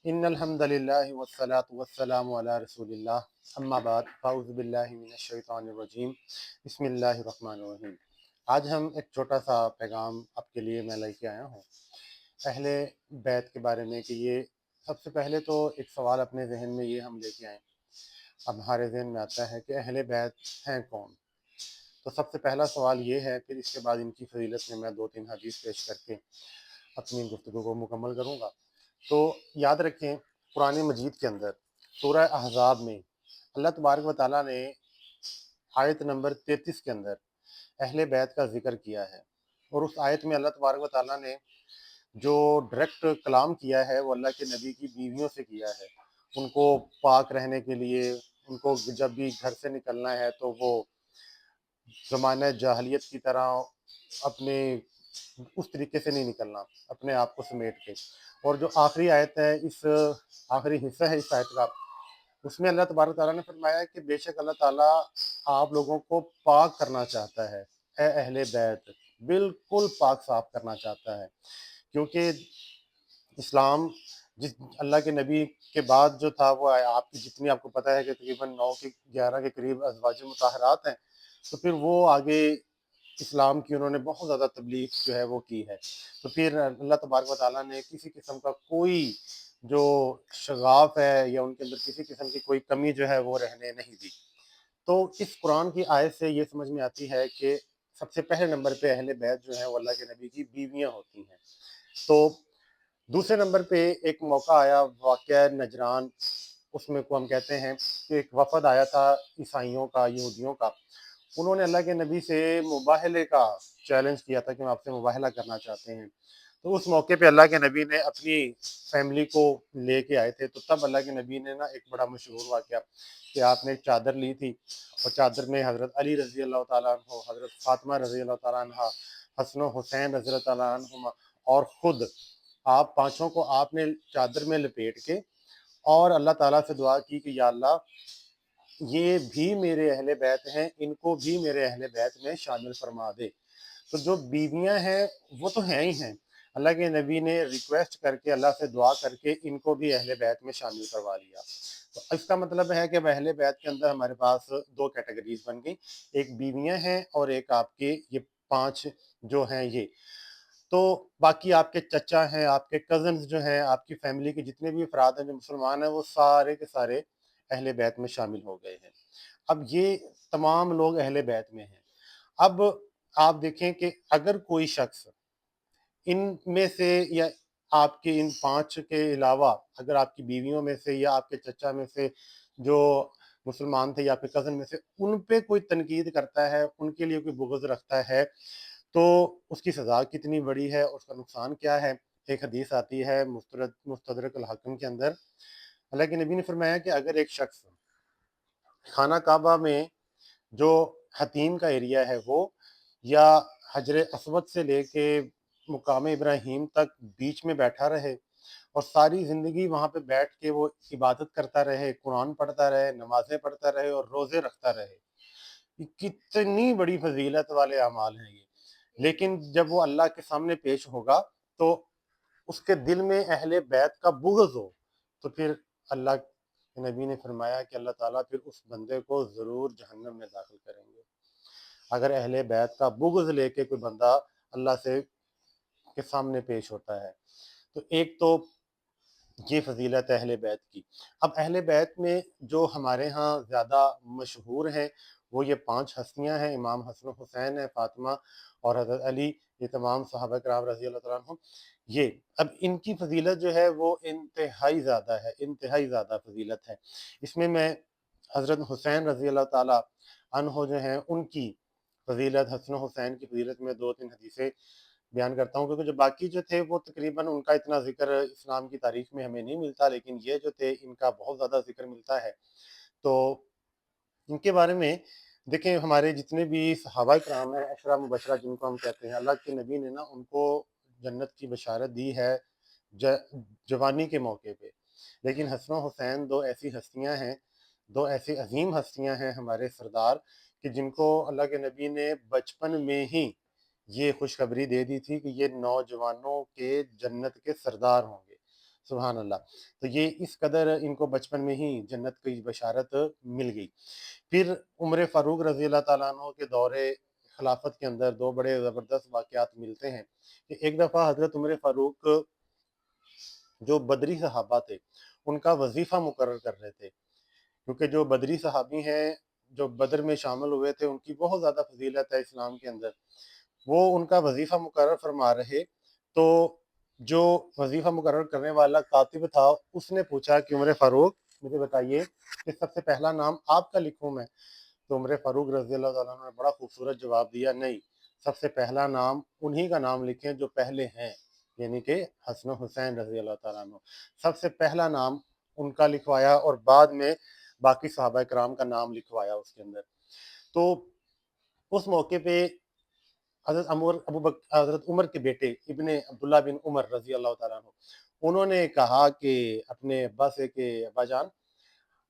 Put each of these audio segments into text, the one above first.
ان الحمد للہ والصلاة والسلام علی رسول اللہ اما بعد فاعوذ باللہ من الشیطان الرجیم بسم اللہ الرحمن الرحیم۔ آج ہم ایک چھوٹا سا پیغام آپ کے لیے میں لے کے آیا ہوں اہل بیت کے بارے میں، کہ یہ سب سے پہلے تو ایک سوال اپنے ذہن میں یہ ہم لے کے آئیں۔ اب ہمارے ذہن میں آتا ہے کہ اہل بیت ہیں کون؟ تو سب سے پہلا سوال یہ ہے، پھر اس کے بعد ان کی فضیلت میں 2-3 حدیث پیش کر کے اپنی گفتگو کو مکمل کروں گا۔ تو یاد رکھیں، قرآن مجید کے اندر سورہ احزاب میں اللہ تبارک و تعالیٰ نے آیت نمبر 33 کے اندر اہل بیت کا ذکر کیا ہے، اور اس آیت میں اللہ تبارک و تعالیٰ نے جو ڈائریکٹ کلام کیا ہے وہ اللہ کے نبی کی بیویوں سے کیا ہے، ان کو پاک رہنے کے لیے، ان کو جب بھی گھر سے نکلنا ہے تو وہ زمانہ جاہلیت کی طرح اپنے اس طریقے سے نہیں نکلنا، اپنے آپ کو سمیٹ کے۔ اور جو آخری آیت ہے، اس آخری حصہ ہے اس آیت کا، اس میں اللہ تبارک تعالیٰ نے فرمایا ہے کہ بے شک اللہ تعالیٰ آپ لوگوں کو پاک کرنا چاہتا ہے، اے اہل بیت، بالکل پاک صاف کرنا چاہتا ہے، کیونکہ اسلام جس اللہ کے نبی کے بعد جو تھا وہ آپ کی جتنی آپ کو پتہ ہے کہ تقریباً 9 کے 11 کے قریب ازواج مطہرات ہیں، تو پھر وہ آگے اسلام کی انہوں نے بہت زیادہ تبلیغ جو ہے وہ کی ہے، تو پھر اللہ تبارک و تعالیٰ نے کسی قسم کا کوئی جو شغاف ہے یا ان کے اندر کسی قسم کی کوئی کمی جو ہے وہ رہنے نہیں دی۔ تو اس قرآن کی آیت سے یہ سمجھ میں آتی ہے کہ سب سے پہلے نمبر پہ اہل بیت جو ہیں وہ اللہ کے نبی کی بیویاں ہوتی ہیں۔ تو دوسرے نمبر پہ ایک موقع آیا، واقعہ نجران، اس میں کو ہم کہتے ہیں کہ ایک وفد آیا تھا عیسائیوں کا، یہودیوں کا، انہوں نے اللہ کے نبی سے مباہلے کا چیلنج کیا تھا کہ ہم آپ سے مباہلہ کرنا چاہتے ہیں۔ تو اس موقع پہ اللہ کے نبی نے اپنی فیملی کو لے کے آئے تھے، تو تب اللہ کے نبی نے ایک بڑا مشہور واقعہ کہ آپ نے ایک چادر لی تھی، اور چادر میں حضرت علی رضی اللہ تعالیٰ عنہ، حضرت فاطمہ رضی اللہ تعالیٰ عنہ، حسن و حسین رضی اللہ تعالیٰ عنہما، اور خود آپ پانچوں کو آپ نے چادر میں لپیٹ کے اور اللہ تعالیٰ سے دعا کی کہ یا اللہ یہ بھی میرے اہل بیت ہیں، ان کو بھی میرے اہل بیت میں شامل فرما دے۔ تو جو بیویاں ہیں وہ تو ہیں ہی ہیں، اللہ کے نبی نے ریکویسٹ کر کے، اللہ سے دعا کر کے ان کو بھی اہل بیت میں شامل کروا لیا۔ تو اس کا مطلب ہے کہ اہل بیت کے اندر ہمارے پاس 2 کیٹیگریز بن گئی، ایک بیویاں ہیں اور ایک آپ کے یہ 5 جو ہیں یہ۔ تو باقی آپ کے چچا ہیں، آپ کے کزنز جو ہیں، آپ کی فیملی کے جتنے بھی افراد ہیں جو مسلمان ہیں، وہ سارے کے سارے اہل بیت میں شامل ہو گئے ہیں۔ اب یہ تمام لوگ اہل بیت میں ہیں۔ اب آپ دیکھیں کہ اگر کوئی شخص ان میں سے یا آپ کے ان 5 کے علاوہ اگر آپ کی بیویوں میں سے یا آپ کے چچا میں سے جو مسلمان تھے یا آپ کے کزن میں سے ان پہ کوئی تنقید کرتا ہے، ان کے لیے کوئی بغض رکھتا ہے، تو اس کی سزا کتنی بڑی ہے، اس کا نقصان کیا ہے۔ ایک حدیث آتی ہے مستدرک الحاکم کے اندر، اللہ کے نبی نے فرمایا کہ اگر ایک شخص خانہ کعبہ میں جو حتیم کا ایریا ہے وہ، یا حجر اسود سے لے کے مقام ابراہیم تک بیچ میں بیٹھا رہے اور ساری زندگی وہاں پہ بیٹھ کے وہ عبادت کرتا رہے، قرآن پڑھتا رہے، نمازیں پڑھتا رہے اور روزے رکھتا رہے، یہ کتنی بڑی فضیلت والے اعمال ہیں یہ۔ لیکن جب وہ اللہ کے سامنے پیش ہوگا تو اس کے دل میں اہل بیت کا بغض ہو، تو پھر اللہ کے نبی نے فرمایا کہ اللہ تعالیٰ پھر اس بندے کو ضرور جہنم میں داخل کریں گے۔ اگر اہل بیت کا بغض لے کے کوئی بندہ اللہ سے کے سامنے پیش ہوتا ہے، تو ایک تو یہ فضیلت ہے اہل بیت کی۔ اب اہل بیت میں جو ہمارے ہاں زیادہ مشہور ہیں وہ یہ 5 ہستیاں ہیں، امام حسن و حسین ہے، فاطمہ اور حضرت علی، یہ تمام صحابہ کرام رضی اللہ تعالیٰ عنہ۔ یہ اب ان کی فضیلت جو ہے وہ انتہائی زیادہ ہے، انتہائی زیادہ فضیلت ہے۔ اس میں حضرت حسین رضی اللہ تعالیٰ عنہ جو ہیں ان کی فضیلت، حسن و حسین کی فضیلت میں 2-3 حدیثیں بیان کرتا ہوں، کیونکہ جو باقی جو تھے وہ تقریباً ان کا اتنا ذکر اسلام کی تاریخ میں ہمیں نہیں ملتا، لیکن یہ جو تھے ان کا بہت زیادہ ذکر ملتا ہے۔ تو ان کے بارے میں دیکھیں، ہمارے جتنے بھی صحابہ کرام ہیں، عشرہ مبشرہ جن کو ہم کہتے ہیں، اللہ کے نبی نے ان کو جنت کی بشارت دی ہے جوانی کے موقع پہ، لیکن حسن و حسین 2 ایسی ہستیاں ہیں، 2 ایسی عظیم ہستیاں ہیں ہمارے سردار، کہ جن کو اللہ کے نبی نے بچپن میں ہی یہ خوشخبری دے دی تھی کہ یہ نوجوانوں کے جنت کے سردار ہوں گے، سبحان اللہ۔ تو یہ اس قدر ان کو بچپن میں ہی جنت کی بشارت مل گئی۔ پھر عمر فاروق رضی اللہ تعالیٰ عنہ کے دور خلافت کے اندر دو بڑے زبردست واقعات ملتے ہیں کہ ایک دفعہ حضرت عمر فاروق جو بدری صحابہ تھے ان کا وظیفہ مقرر کر رہے تھے، کیونکہ جو بدری صحابی ہیں جو بدر میں شامل ہوئے تھے ان کی بہت زیادہ فضیلت ہے اسلام کے اندر، وہ ان کا وظیفہ مقرر فرما رہے تو جو وظیفہ مقرر کرنے والا کاتب تھا اس نے پوچھا کہ عمر فاروق مجھے بتائیے کہ سب سے پہلا نام آپ کا لکھوں میں؟ تو عمر فاروق رضی اللہ تعالیٰ عنہ نے بڑا خوبصورت جواب دیا، نہیں، سب سے پہلا نام انہی کا نام لکھیں جو پہلے ہیں، یعنی کہ حسن و حسین رضی اللہ تعالیٰ عنہ، سب سے پہلا نام ان کا لکھوایا اور بعد میں باقی صحابہ کرام کا نام لکھوایا اس کے اندر۔ تو اس موقع پہ حضرت عمر کے بیٹے ابن عبداللہ بن عمر رضی اللہ تعالیٰ عنہ انہوں نے کہا کہ اپنے ابا سے کہ ابا جان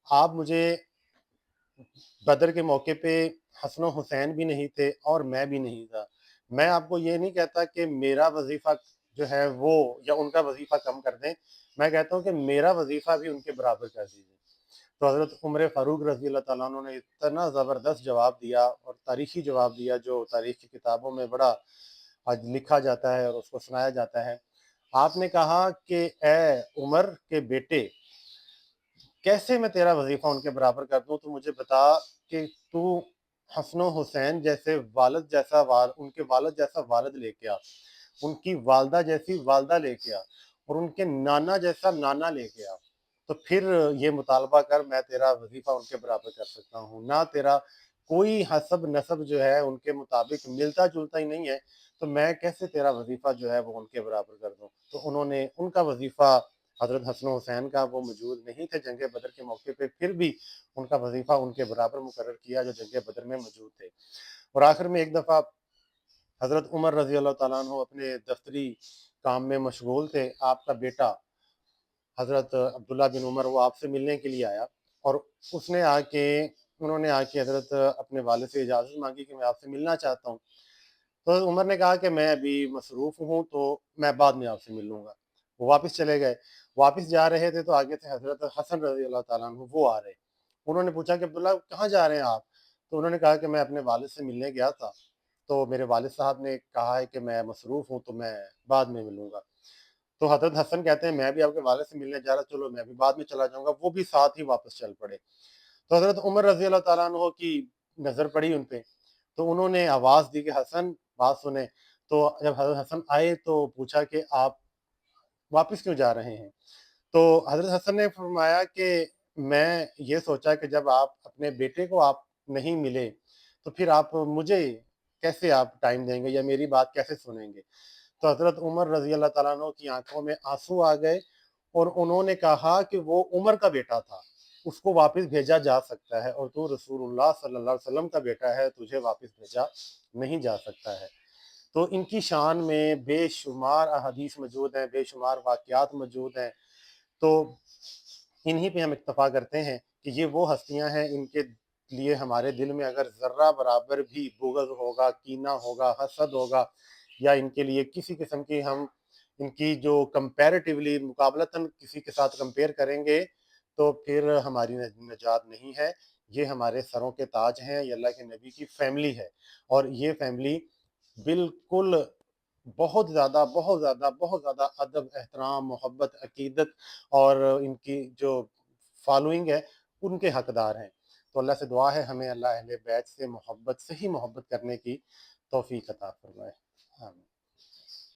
آپ مجھے بدر کے موقع پہ حسن و حسین بھی نہیں تھے اور میں بھی نہیں تھا، میں آپ کو یہ نہیں کہتا کہ میرا وظیفہ جو ہے وہ یا ان کا وظیفہ کم کر دیں، میں کہتا ہوں کہ میرا وظیفہ بھی ان کے برابر کر دیجیے۔ تو حضرت عمر فاروق رضی اللہ تعالیٰ عنہ نے اتنا زبردست جواب دیا اور تاریخی جواب دیا جو تاریخ کی کتابوں میں بڑا آج لکھا جاتا ہے اور اس کو سنایا جاتا ہے۔ آپ نے کہا کہ اے عمر کے بیٹے، کیسے میں تیرا وظیفہ ان کے برابر کر دوں؟ تو مجھے بتا کہ تو حسن و حسین جیسے والد جیسا ان کے والد جیسا والد لے کے آ، ان کی والدہ جیسی والدہ لے کے آ، اور ان کے نانا جیسا نانا لے کے آ، تو پھر یہ مطالبہ کر، میں تیرا وظیفہ ان کے برابر کر سکتا ہوں۔ نہ تیرا کوئی حسب نسب جو ہے ان کے مطابق ملتا جلتا ہی نہیں ہے، تو میں کیسے تیرا وظیفہ جو ہے وہ ان کے برابر کر دوں؟ تو انہوں نے ان کا وظیفہ حضرت حسن و حسین کا وہ موجود نہیں تھے جنگ بدر کے موقع پہ، پھر بھی ان کا وظیفہ ان کے برابر مقرر کیا جو جنگ بدر میں موجود تھے۔ اور آخر میں ایک دفعہ حضرت عمر رضی اللہ تعالیٰ عنہ اپنے دفتری کام میں مشغول تھے، آپ کا بیٹا حضرت عبداللہ بن عمر وہ آپ سے ملنے کے لیے آیا اور انہوں نے آ کے حضرت اپنے والد سے اجازت مانگی کہ میں آپ سے ملنا چاہتا ہوں۔ تو عمر نے کہا کہ میں ابھی مصروف ہوں تو میں بعد میں آپ سے مل لوں گا۔ وہ واپس چلے گئے، واپس جا رہے تھے تو آگے سے حضرت حسن رضی اللہ تعالیٰ عنہ وہ آ رہے، انہوں نے پوچھا کہ عبداللہ کہاں جا رہے ہیں آپ؟ تو انہوں نے کہا کہ میں اپنے والد سے ملنے گیا تھا، تو میرے والد صاحب نے کہا ہے کہ میں مصروف ہوں تو میں بعد میں ملوں گا۔ تو حضرت حسن کہتے ہیں میں بھی آپ کے والد سے ملنے جا رہا، چلو میں بھی بعد میں چلا جاؤں گا، وہ بھی ساتھ ہی واپس چل پڑے۔ تو حضرت عمر رضی اللہ تعالیٰ عنہ کی نظر پڑی ان پہ، تو انہوں نے آواز دی کہ حسن بات سنیں۔ تو جب حضرت حسن آئے تو پوچھا کہ آپ واپس کیوں جا رہے ہیں؟ تو حضرت حسن نے فرمایا کہ میں یہ سوچا کہ جب آپ اپنے بیٹے کو آپ نہیں ملے تو پھر آپ مجھے کیسے آپ ٹائم دیں گے یا میری بات کیسے سنیں گے؟ تو حضرت عمر رضی اللہ تعالیٰ عنہ کی آنکھوں میں آنسو آ گئے اور انہوں نے کہا کہ وہ عمر کا بیٹا تھا، اس کو واپس بھیجا جا سکتا ہے، اور تو رسول اللہ صلی اللہ علیہ وسلم کا بیٹا ہے، تجھے واپس بھیجا نہیں جا سکتا ہے۔ تو ان کی شان میں بے شمار احادیث موجود ہیں، بے شمار واقعات موجود ہیں، تو انہی پہ ہم اکتفا کرتے ہیں کہ یہ وہ ہستیاں ہیں ان کے لیے ہمارے دل میں اگر ذرہ برابر بھی بغض ہوگا، کینہ ہوگا، حسد ہوگا، یا ان کے لیے کسی قسم کی ہم ان کی جو کمپیریٹیولی مقابلتاً کسی کے ساتھ کمپیئر کریں گے تو پھر ہماری نجات نہیں ہے۔ یہ ہمارے سروں کے تاج ہیں، یہ اللہ کے نبی کی فیملی ہے، اور یہ فیملی بالکل بہت زیادہ بہت زیادہ بہت زیادہ ادب، احترام، محبت، عقیدت اور ان کی جو فالوئنگ ہے ان کے حقدار ہیں۔ تو اللہ سے دعا ہے ہمیں اللہ اہل بیت سے محبت، صحیح محبت کرنے کی توفیق عطا فرمائے، آمین۔